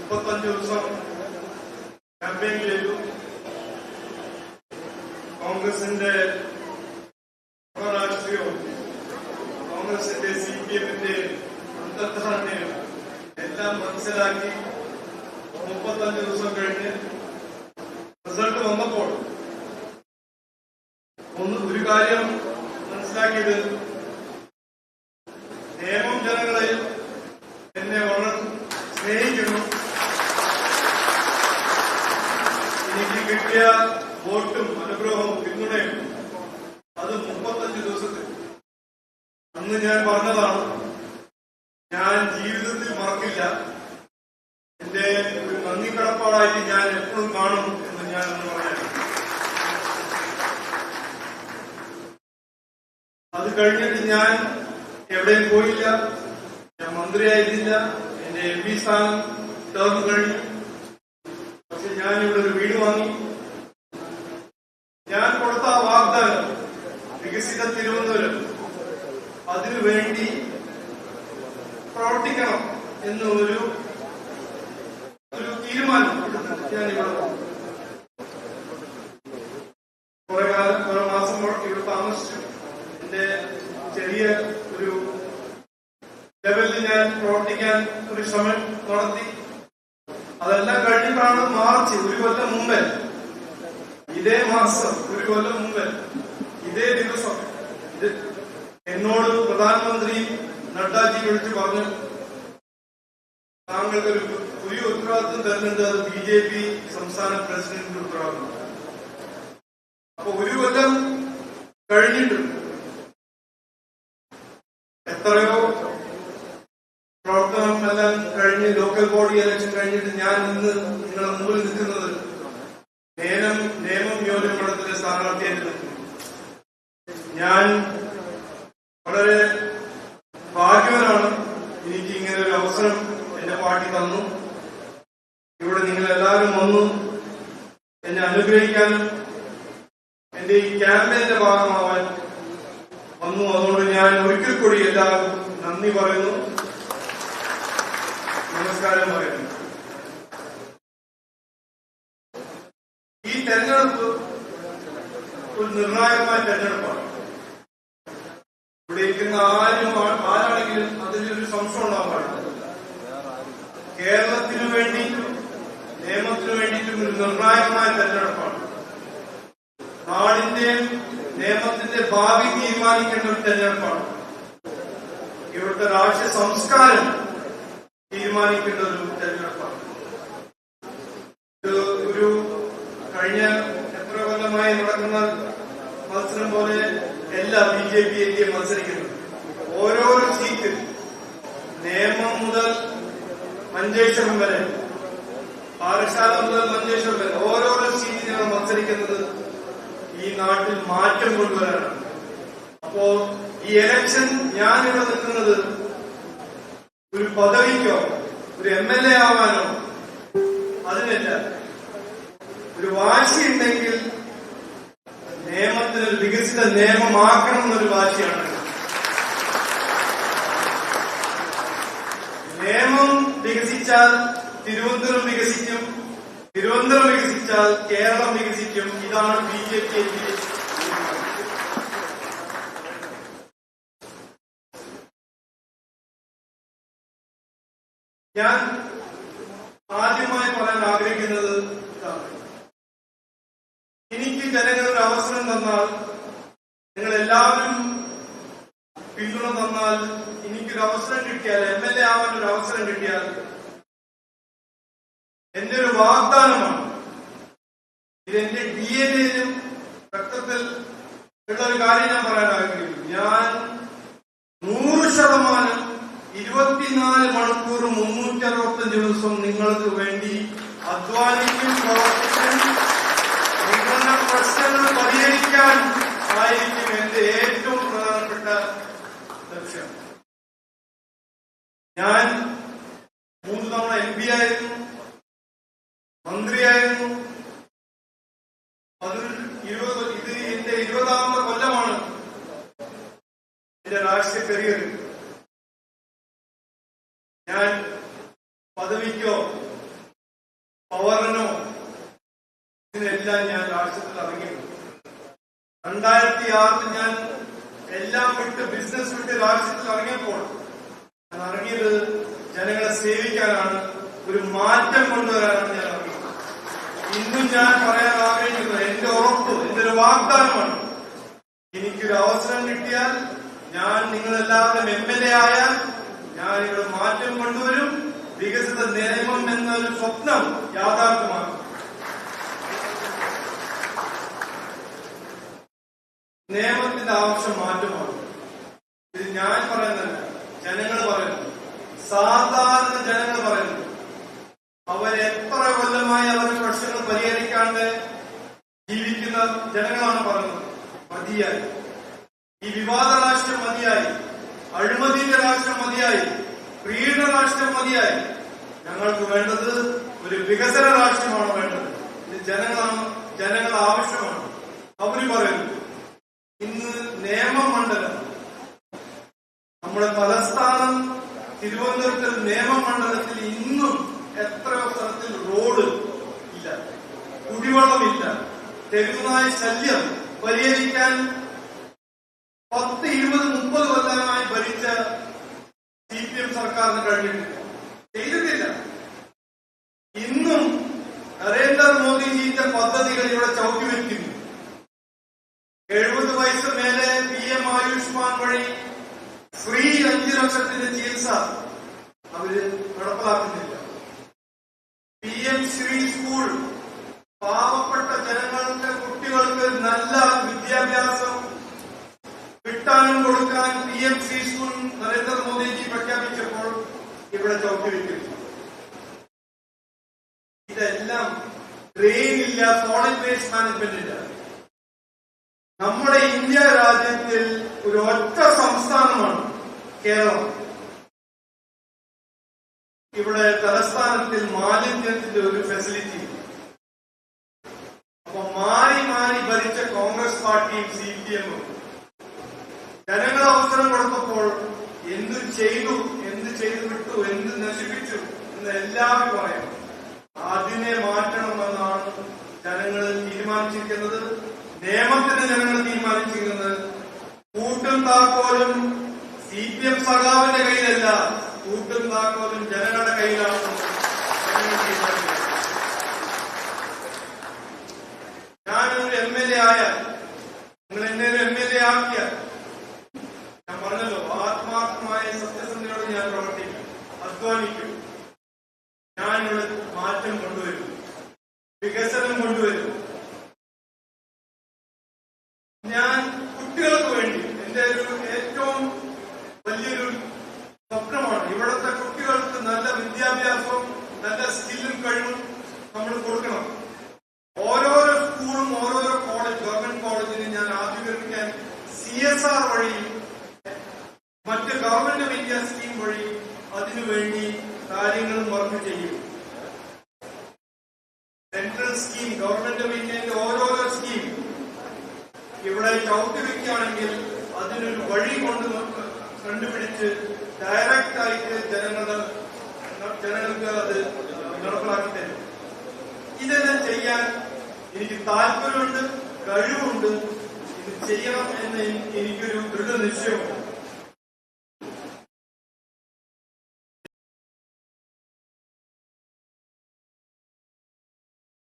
35 ദിവസം ക്യാമ്പയിൻ ചെയ്തു. കോൺഗ്രസിന്റെ രാഷ്ട്രീയവും കോൺഗ്രസിന്റെ CPM-ന്റെ അന്തർധാരണയും എല്ലാം മനസ്സിലാക്കി 35 ദിവസം കഴിഞ്ഞ് റിസൾട്ട് വന്നപ്പോൾ ഒരു കാര്യം മനസ്സിലാക്കിയത്, നിയമം ജനങ്ങളെ എന്നെ വളരെ സ്നേഹിക്കുന്നു. എനിക്ക് കിട്ടിയ വോട്ടും അനുഗ്രഹവും പിന്തുണയും അത് 35 ദിവസത്തിൽ. അന്ന് ഞാൻ പറഞ്ഞതാണ്, ഞാൻ ജീവിതത്തിൽ മറക്കില്ല, എന്റെ ഒരു നന്ദി കടപ്പാടായിട്ട് ഞാൻ എപ്പോഴും കാണും എന്ന് ഞാൻ അന്ന് പറയാം. അത് കഴിഞ്ഞിട്ട് ഞാൻ എവിടെയും പോയില്ല, ഞാൻ മന്ത്രിയായിരുന്നില്ല, എന്റെ MP സ്ഥാനം ടേം കഴിഞ്ഞു. പക്ഷെ ഞാൻ ഇവിടെ ഒരു വീട് വാങ്ങി. ഞാൻ കൊടുത്ത വാഗ്ദാനം വികസിത തിരുവനന്തപുരം, അതിനുവേണ്ടി പ്രവർത്തിക്കണം എന്ന ഒരു തീരുമാനം ഞാനിവിടെ കുറെ മാസം ഇവിടെ താമസിച്ചു. എന്റെ ചെറിയ ഒരു ലെവലിൽ ഞാൻ പ്രവർത്തിക്കാൻ ഒരു ശ്രമം നടത്തി. അതെല്ലാം കഴിഞ്ഞിട്ടാണ് മാർച്ച്, ഒരു കൊല്ലം മുമ്പേ, ഇതേ മാസം ഒരു കൊല്ലം മുമ്പേ ഇതേ ദിവസം എന്നോട് പ്രധാനമന്ത്രി നഡ്ഡാജി വിളിച്ചു പറഞ്ഞു, താങ്കൾക്കൊരു പുതിയ ഉത്തരവാദിത്വം തരുന്നുണ്ട്, അത് BJP സംസ്ഥാന പ്രസിഡന്റിന്റെ ഉത്തരവാദിത്വം. അപ്പൊ ഒരു കൊല്ലം കഴിഞ്ഞിട്ടുണ്ട്, എത്രയോ പ്രവർത്തനം എല്ലാം കഴിഞ്ഞ് ലോക്കൽ ബോഡി ഇലക്ഷൻ കഴിഞ്ഞിട്ട് ഞാൻ ഇന്ന് നിങ്ങളുടെ മുമ്പിൽ നിൽക്കുന്നത് നേമം നിയോജകമണ്ഡലത്തിലെ സ്ഥാനാർത്ഥിയായിട്ട് നിൽക്കുന്നു. ഞാൻ വളരെ ഭാഗ്യവാനാണ്. എനിക്ക് ഇങ്ങനെ ഒരു അവസരം എന്റെ പാർട്ടി തന്നു. ഇവിടെ നിങ്ങളെല്ലാവരും വന്നു എന്നെ അനുഗ്രഹിക്കാനും എന്റെ ഈ ക്യാമ്പയിന്റെ ഭാഗമാവാൻ വന്നു. അതുകൊണ്ട് ഞാൻ ഒരിക്കൽ കൂടി എല്ലാവർക്കും നന്ദി പറയുന്നു, നമസ്കാരം പറയുന്നു. ഈ തെരഞ്ഞെടുപ്പ് ഒരു നിർണായകമായ തെരഞ്ഞെടുപ്പാണ്. ഇവിടെ ഇരിക്കുന്ന ആരാണെങ്കിലും അതിലൊരു സംശയം ഉണ്ടാവാൻ പാടില്ല. കേരളത്തിനു വേണ്ടിയിട്ടും നിയമത്തിനു വേണ്ടിയിട്ടും ഒരു നിർണായകമായ തെരഞ്ഞെടുപ്പാണ്. നാടിന്റെയും നിയമത്തിന്റെ ഭാവി തീരുമാനിക്കേണ്ട ഒരു തെരഞ്ഞെടുപ്പാണ്. ഇവിടുത്തെ രാഷ്ട്രീയ സംസ്കാരം തീരുമാനിക്കേണ്ട ഒരു തെരഞ്ഞെടുപ്പാണ്. ഒരു കഴിഞ്ഞ എത്ര കൊല്ലമായി നടക്കുന്ന മത്സരം പോലെ എല്ലാ BJP NDA മത്സരിക്കുന്നത്. ഓരോരോ സീറ്റ്, നേമം മുതൽ മഞ്ചേശ്വരം വരെ, പാറശാല മുതൽ മഞ്ചേശ്വരം വരെ ഓരോരോ സീറ്റിനാണ് മത്സരിക്കുന്നത്. ഈ നാട്ടിൽ മാറ്റം കൊണ്ടുവരാനാണ്. അപ്പോ ഈ ഇലക്ഷൻ ഞാനിവിടെ നിൽക്കുന്നത് ഒരു പദവിക്കോ ഒരു MLA ആവാനോ അതിനല്ല. ഒരു വാശിയുണ്ടെങ്കിൽ നിയമത്തിനൊരു വികസിത നിയമമാക്കണം എന്നൊരു വാശിയാണ്. നിയമം വികസിച്ചാൽ തിരുവനന്തപുരം വികസിക്കും, തിരുവനന്തപുരം വികസിച്ചാൽ കേരളം വികസിക്കും. ഇതാണ് BJP. ഞാൻ ആദ്യമായി പറയാൻ ആഗ്രഹിക്കുന്നത് ഇതാണ്. എനിക്ക് ജനങ്ങളൊരു അവസരം തന്നാൽ, നിങ്ങൾ എല്ലാവരും പിന്തുണ തന്നാൽ, എനിക്കൊരു അവസരം കിട്ടിയാൽ, MLA ആവാൻ ഒരു അവസരം കിട്ടിയാൽ, എന്റെ ഒരു വാഗ്ദാനമാണ്. ഇതെന്റെ DNA-യിലും രക്തത്തിൽ ഉള്ള ഒരു കാര്യം ഞാൻ പറയാൻ ആഗ്രഹിക്കുന്നു. ഞാൻ 100% 24 മണിക്കൂർ 365 ദിവസം നിങ്ങൾക്ക് വേണ്ടി അധ്വാനിക്കും, പ്രവർത്തിക്കും. നിങ്ങളുടെ പ്രശ്നങ്ങൾ പരിഹരിക്കാൻ ആയിരിക്കും എന്റെ ഏറ്റവും പ്രധാനപ്പെട്ട ലക്ഷ്യം. ഞാൻ 3 തവണ MP ആയിരുന്നു, മന്ത്രിയായിരുന്നു. ഇത് എന്റെ 20ാമത്തെ കൊല്ലമാണ് എന്റെ രാഷ്ട്രീയ കരിയറിൽ. ഞാൻ പദവിക്കോ 2006 ഞാൻ എല്ലാം വിട്ട് ബിസിനസ് വിട്ട് രാഷ്ട്രീയത്തിൽ ഇറങ്ങിയപ്പോൾ ഞാൻ ഇറങ്ങിയത് ജനങ്ങളെ സേവിക്കാനാണ്, ഒരു മാറ്റം കൊണ്ടുവരാനാണ് ഞാൻ ഇറങ്ങിയത്. ഇന്നും ഞാൻ പറയാൻ ആഗ്രഹിക്കുന്നത്, എന്റെ ഉറപ്പ്, എന്റെ ഒരു വാഗ്ദാനമാണ്, എനിക്കൊരു അവസരം കിട്ടിയാൽ, ഞാൻ നിങ്ങളെല്ലാവരും MLA ആയാൽ ഞാൻ ഇവിടെ മാറ്റം കൊണ്ടുവരും, വികസിത നിയമം എന്നൊരു സ്വപ്നം യാഥാർത്ഥ്യമാക്കും. നിയമത്തിന്റെ ആവശ്യം മാറ്റമാണ്. ഇത് ഞാൻ പറയുന്നതല്ല, ജനങ്ങൾ പറയുന്നു, സാധാരണ ജനങ്ങൾ പറയുന്നു. അവരെത്ര കൊല്ലമായി അവരുടെ പ്രശ്നങ്ങൾ പരിഹരിക്കാണ്ട് ജീവിക്കുന്ന ജനങ്ങളാണ് പറയുന്നത്. മതിയായി, ഈ വിവാദ രാഷ്ട്രം മതിയായി, അഴിമതിയുടെ രാഷ്ട്രം മതിയായി, പ്രീണ രാഷ്ട്രം മതിയായി. ഞങ്ങൾക്ക് വേണ്ടത് ഒരു വികസന രാഷ്ട്രമാണ് വേണ്ടത്. ഇത് ജനങ്ങളുടെ ആവശ്യമാണ്. അവര് പറയുന്നു, ഇന്ന് നിയമമണ്ഡലം, നമ്മുടെ തലസ്ഥാനം തിരുവനന്തപുരത്തിൽ നിയമമണ്ഡലത്തിൽ ഇന്നും എത്രയോ സ്ഥലത്തിൽ റോഡ് ഇല്ല, കുടിവെള്ളമില്ല, തെരുവുനായ ശല്യം പരിഹരിക്കാൻ 10, 20, 30 കൊല്ലമായി ഭരിച്ച CPM സർക്കാരിന് കഴിഞ്ഞിട്ടില്ല, ചെയ്തിട്ടില്ല. ഇന്നും നരേന്ദ്രമോദിജിയുടെ പദ്ധതികൾ ഇവിടെ ചവിട്ടിവെക്കുന്നു. 70 വയസ്സ് മേലെ PM ആയുഷ്മാൻ വഴി ഫ്രീ 5 ലക്ഷത്തിന്റെ ചികിത്സ അവര് നടപ്പിലാക്കുന്നില്ല. PM ശ്രീ സ്കൂൾ, പാവപ്പെട്ട ജനങ്ങൾക്ക്, കുട്ടികൾക്ക് നല്ല വിദ്യാഭ്യാസം കിട്ടാനും കൊടുക്കാൻ PM ശ്രീ സ്കൂൾ നരേന്ദ്രമോദിജി പ്രഖ്യാപിച്ചപ്പോൾ ഇവിടെ ചവിട്ടിവെക്കുന്നു. ഇതെല്ലാം ഡ്രെയിൻ ഇല്ല, സോളിഡ് വേസ്റ്റ് മാനേജ്മെന്റ് ഇല്ല. നമ്മുടെ ഇന്ത്യ രാജ്യത്തിൽ ഒരു ഒറ്റ സംസ്ഥാനമാണ് കേരളം. ഇവിടെ തലസ്ഥാനത്തിൽ മാലിന്യത്തിന്റെ ഒരു ഫെസിലിറ്റി. അപ്പൊ മാറി മാറി ഭരിച്ച കോൺഗ്രസ് പാർട്ടിയും CPM ജനങ്ങൾ അവസരം കൊടുത്തപ്പോൾ എന്ത് ചെയ്തു, എന്ത് ചെയ്തു വിട്ടു, എന്ത് നശിപ്പിച്ചു എന്ന് എല്ലാവരും പറയും. അതിനെ മാറ്റണമെന്നാണ് ജനങ്ങൾ തീരുമാനിച്ചിരിക്കുന്നത്. നിയമത്തിന് ജനങ്ങൾ തീരുമാനിച്ചിരിക്കുന്നത്. കൂട്ടും താക്കോലും CPM സഖാവിന്റെ കയ്യിലല്ല, കൂട്ടും താക്കോലും ജനങ്ങളുടെ കയ്യിലാണ് ജനങ്ങൾ തീരുമാനിക്കുന്നത്. ഞാനൊരു MLA ആയാൽ, നിങ്ങൾ എന്നെ ഒരു MLA ആക്കിയാൽ, ഞാൻ പറഞ്ഞല്ലോ, ആത്മാർത്ഥമായ സത്യസന്ധയോട് ഞാൻ പ്രവർത്തിക്കും, അധ്വാനിക്കും. ഞാനിവിടെ മാറ്റം കൊണ്ടുവരും, വികസനം കൊണ്ടുവരും. ഞാൻ കുട്ടികൾക്ക് വേണ്ടി, എന്റെ ഒരു ഏറ്റവും വലിയൊരു സ്വപ്നമാണ്, ഇവിടുത്തെ കുട്ടികൾക്ക് നല്ല വിദ്യാഭ്യാസവും നല്ല സ്കില്ലും കഴിവും നമ്മൾ കൊടുക്കണം. ഓരോരോ സ്കൂളും ഓരോരോ കോളേജ്, ഗവൺമെന്റ് കോളേജിന് ഞാൻ ആധുനികരിക്കാൻ CSR വഴി, മറ്റ് ഗവൺമെന്റ് ഓഫ് ഇന്ത്യ സ്കീം വഴി അതിനുവേണ്ടി കാര്യങ്ങളും വർക്ക് ചെയ്യും. സെൻട്രൽ സ്കീം, ഗവൺമെന്റ് ഓഫ് ഇന്ത്യന്റെ ഓരോരോ സ്കീം ഇവിടെ ചവിട്ടിവെക്കുകയാണെങ്കിൽ അതിനൊരു വഴി കണ്ടുപിടിച്ച് ഡയറക്റ്റ് ആയിട്ട് ജനങ്ങൾക്ക് അത് നടപ്പിലാക്കി തരും. ഇതെല്ലാം ചെയ്യാൻ എനിക്ക് താല്പര്യമുണ്ട്, കഴിവുണ്ട്. ഇത് ചെയ്യണം എന്ന് എനിക്കൊരു ദൃഢനിശ്ചയമുണ്ട്.